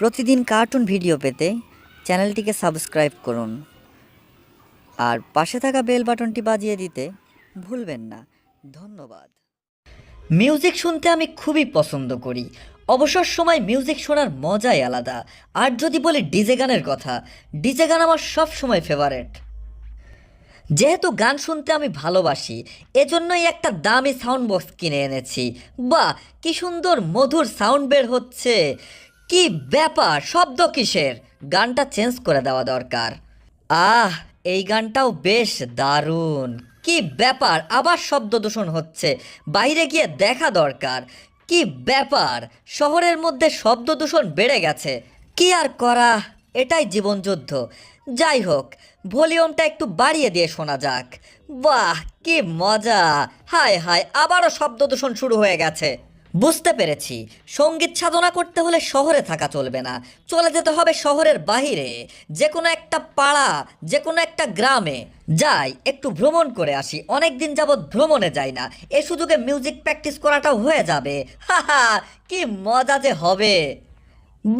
প্রতিদিন cartoon video পেতে চ্যানেলটিকে সাবস্ক্রাইব করুন আর পাশে থাকা বেল বাটনটি বাজিয়ে দিতে ভুলবেন না। ধন্যবাদ। মিউজিক শুনতে আমি খুবই পছন্দ করি। অবসর সময় মিউজিক শোনার মজাই আলাদা। আর যদি বলি ডিজে গানের কথা, ডিজে গান আমার সব সময় ফেভারেট। যেহেতু গান শুনতে আমি ভালোবাসি, এজন্যই একটা দামি সাউন্ড বক্স কিনে এনেছি। বাহ, কি সুন্দর মধুর সাউন্ড বের হচ্ছে! কি ব্যাপার, শব্দ কিসের? গানটা চেঞ্জ করে দেওয়া দরকার। আহ, এই গানটাও বেশ দারুণ। কি ব্যাপার, আবার শব্দ দূষণ হচ্ছে। বাইরে গিয়ে দেখা দরকার। কি ব্যাপার, শহরের মধ্যে শব্দ দূষণ বেড়ে গেছে। কি আর করা, এটাই জীবনযুদ্ধ। যাই হোক, ভলিউমটা একটু বাড়িয়ে দিয়ে শোনা যাক। বাহ, কি মজা! হায় হায়, আবারও শব্দ দূষণ শুরু হয়ে গেছে। বুঝতে পেরেছি, সঙ্গীত সাধনা করতে হলে শহরে থাকা চলবে না, চলে যেতে হবে শহরের বাহিরে, যে কোনো একটা পাড়া, যে কোনো একটা গ্রামে। যাই, একটু ভ্রমণ করে আসি। অনেক দিন যাবৎ ভ্রমণে যাই না, এ সুযোগে মিউজিক প্র্যাকটিস করাটাও হয়ে যাবে। হা, কি মজা যে হবে!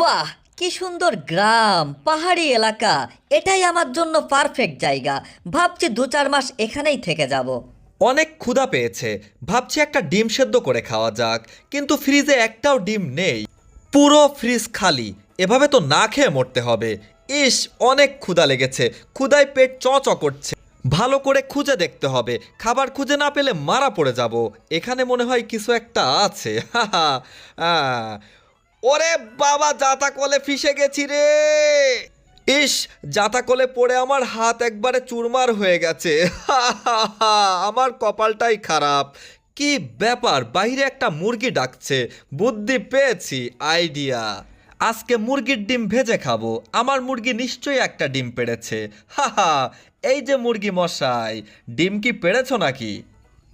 বাহ, কি সুন্দর গ্রাম, পাহাড়ি এলাকা। এটাই আমার জন্য পারফেক্ট জায়গা। ভাবছি 2-4 মাস এখানেই থেকে যাব। অনেক ক্ষুধা পেয়েছে, ভাবছি একটা ডিম সেদ্ধ করে খাওয়া যাক, কিন্তু ফ্রিজে একটাও ডিম নেই। পুরো ফ্রিজ খালি, এভাবে তো না খেয়ে মরতে হবে। ইস, অনেক ক্ষুধা লেগেছে, ক্ষুধায় পেট চ করছে। ভালো করে খুঁজে দেখতে হবে, খাবার খুঁজে না পেলে মারা পড়ে যাব। এখানে মনে হয় কিছু একটা আছে। ওরে বাবা, জাতা কলে ফিসে গেছি রে! ইস, জাতা কলে পড়ে আমার হাত একবারে চুরমার হয়ে গেছে। আমার কপালটাই খারাপ। কি ব্যাপার, বাইরে একটা মুরগি ডাকছে। বুদ্ধি পেয়েছি, আইডিয়া। আজকে মুরগির ডিম ভেজে খাবো। আমার মুরগি নিশ্চয়ই একটা ডিম পেড়েছে। এই যে মুরগি মশাই, ডিম কি পেড়েছ নাকি?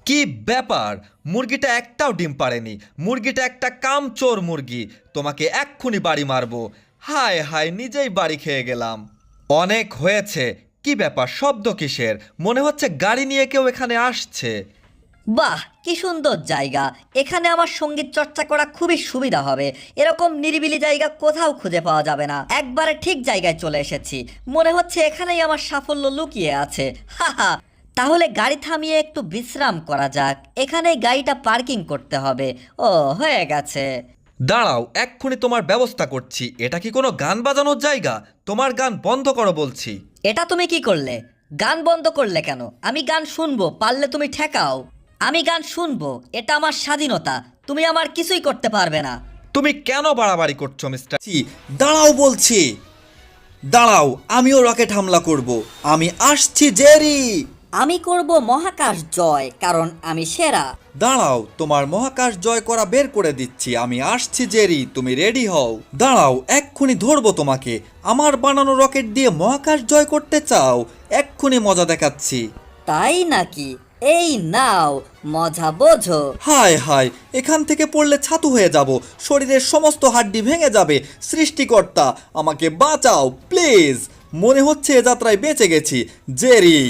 কি ব্যাপার, মুরগিটা একটাও ডিম পারেনি। মুরগিটা একটা কামচোর মুরগি, তোমাকে এক্ষুনি বাড়ি মারবো। হায় হায়, নিজেই বাড়ি খেয়ে গেলাম। অনেক হয়েছে। কি ব্যাপার, শব্দ কিসের? মনে হচ্ছে গাড়ি নিয়ে কেউ এখানে আসছে। বাহ, কি সুন্দর জায়গা। এখানে আমার সঙ্গীত চর্চা করা খুবই সুবিধা হবে। এরকম নিরিবিলি জায়গা কোথাও খুঁজে পাওয়া যাবে না। একবারে ঠিক জায়গায় চলে এসেছি। মনে হচ্ছে এখানেই আমার সাফল্য লুকিয়ে আছে। হা, তাহলে গাড়ি থামিয়ে একটু বিশ্রাম করা যাক। এখানেই গাড়িটা পার্কিং করতে হবে। ও, হয়ে গেছে। দাঁড়াও, এক্ষুনি তোমার ব্যবস্থা করছি। এটা কি কোনো গান বাজানোর জায়গা? তোমার গান বন্ধ করো বলছি। এটা তুমি কি করলে? গান বন্ধ করলে কেন? আমি গান শুনবো, পারলে তুমি ঠেকাও। আমি গান শুনবো, এটা আমার স্বাধীনতা। তুমি আমার কিছুই করতে পারবে না। তুমি কেন বাড়াবাড়ি করছো মিস্টার? দাঁড়াও বলছি, দাঁড়াও, আমিও রকেট হামলা করব। আমি আসছি জেরি। আমি করব মহাকাশ জয়, কারণ আমি সেরা। দাঁড়াও, তোমার মহাকাশ জয় করা বের করে দিচ্ছি। আমি আসছি জেরি, তুমি রেডি হও। দাঁড়াও, এক্ষুনি ধরবো তোমাকে। আমার বানানো রকেট দিয়ে মহাকাশ জয় করতে চাও? এক্ষুনি মজা দেখাচ্ছি। তাই নাকি? এই নাও, মজা বোঝো। হায় হায়, এখান থেকে পড়লে ছাতু হয়ে যাব, শরীরের সমস্ত হাড্ডি ভেঙে যাবে। সৃষ্টিকর্তা, আমাকে বাঁচাও প্লিজ। মনে হচ্ছে এ যাত্রায় বেঁচে গেছি। জেরি,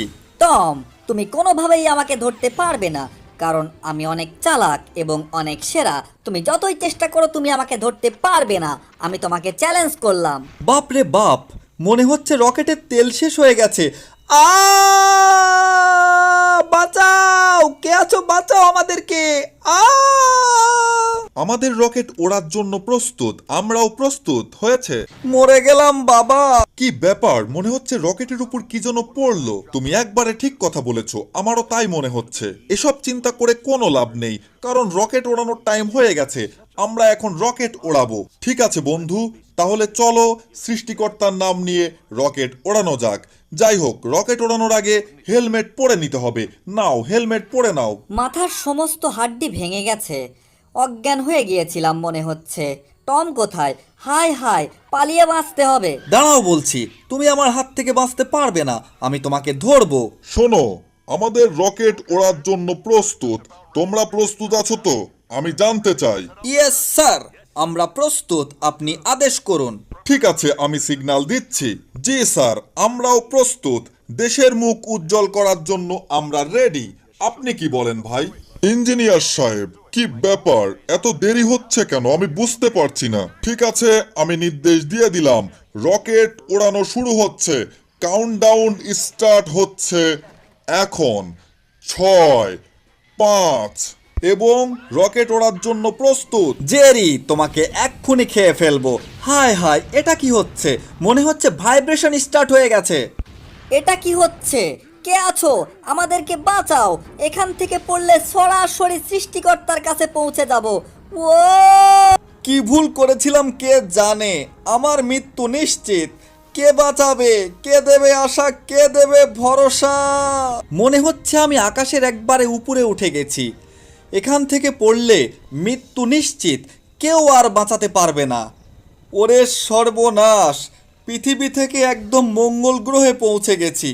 টম, তুমি কোনোভাবেই আমাকে ধরতে পারবে না, কারণ আমি অনেক চালাক এবং অনেক সেরা। তুমি যতই চেষ্টা করো, তুমি আমাকে ধরতে পারবে না। আমি তোমাকে চ্যালেঞ্জ করলাম। বাপ রে বাপ, মনে হচ্ছে রকেটের তেল শেষ হয়ে গেছে। বাঁচাও, কে আছো? বাঁচাও আমাদেরকে। আমাদের রকেট ওড়ার জন্য প্রস্তুত, আমরাও প্রস্তুত। হয়েছে? মরে গেলাম বাবা। কি ব্যাপার, মনে হচ্ছে রকেটের উপর কি যেন পড়লো। তুমি একবারে ঠিক কথা বলেছো, আমারও তাই মনে হচ্ছে। এসব চিন্তা করে কোনো লাভ নেই, কারণ রকেট ওড়ানোর টাইম হয়ে গেছে। আমরা এখন রকেট ওড়াবো। ঠিক আছে বন্ধু, তাহলে চলো সৃষ্টিকর্তার নাম নিয়ে রকেট ওড়ানো যাক। যাই হোক, রকেট ওড়ানোর আগে হেলমেট পরে নিতে হবে। নাও, হেলমেট পরে নাও। মাথার সমস্ত হাড্ডি ভেঙে গেছে। অজ্ঞান হয়ে গিয়েছিলাম মনে হচ্ছে। টম কোথায়? হায় হায়, পালিয়ে বাঁচতে হবে। দাঁড়াও বলছি, তুমি আমার হাত থেকে বাঁচতে পারবে না। আমি তোমাকে ধরবো। শোনো, আমাদের রকেট ওড়ার জন্য প্রস্তুত। তোমরা প্রস্তুত আছো তো? আমি জানতে চাই। ইয়েস স্যার, আমরা প্রস্তুত। আপনি আদেশ করুন। ঠিক আছে, আমি সিগন্যাল দিচ্ছি। জি স্যার, আমরাও প্রস্তুত। দেশের মুখ উজ্জ্বল করার জন্য আমরা রেডি। আপনি কি বলেন ভাই? ইঞ্জিনিয়ার সাহেব, কি ব্যাপার, এত দেরি হচ্ছে কেন আমি বুঝতে পারছি না। ঠিক আছে, আমি নির্দেশ দিয়ে দিলাম, রকেট ওড়ানো শুরু হচ্ছে। কাউন্টডাউন স্টার্ট হচ্ছে এখন। 6, 5 এবং রকেট ওড়ার জন্য প্রস্তুত। জেরি, তোমাকে এক্ষুনি খেয়ে ফেলবো। হায় হায়, এটা কি হচ্ছে? মনে হচ্ছে ভাইব্রেশন স্টার্ট হয়ে গেছে। এটা কি হচ্ছে? কে আছো? আমাদেরকে বাঁচাও, এখান থেকে পড়লে সরাসরি সৃষ্টিকর্তার কাছে পৌঁছে যাব। ও কি ভুল করেছিলাম কে জানে, আমার মৃত্যু নিশ্চিত। কে বাঁচাবে? কে দেবে আশা? কে দেবে ভরসা? মনে হচ্ছে আমি আকাশের একবারে উপরে উঠে গেছি। এখান থেকে পড়লে মৃত্যু নিশ্চিত, কেউ আর বাঁচাতে পারবে না। ওরে সর্বনাশ, পৃথিবী থেকে একদম মঙ্গল গ্রহে পৌঁছে গেছি।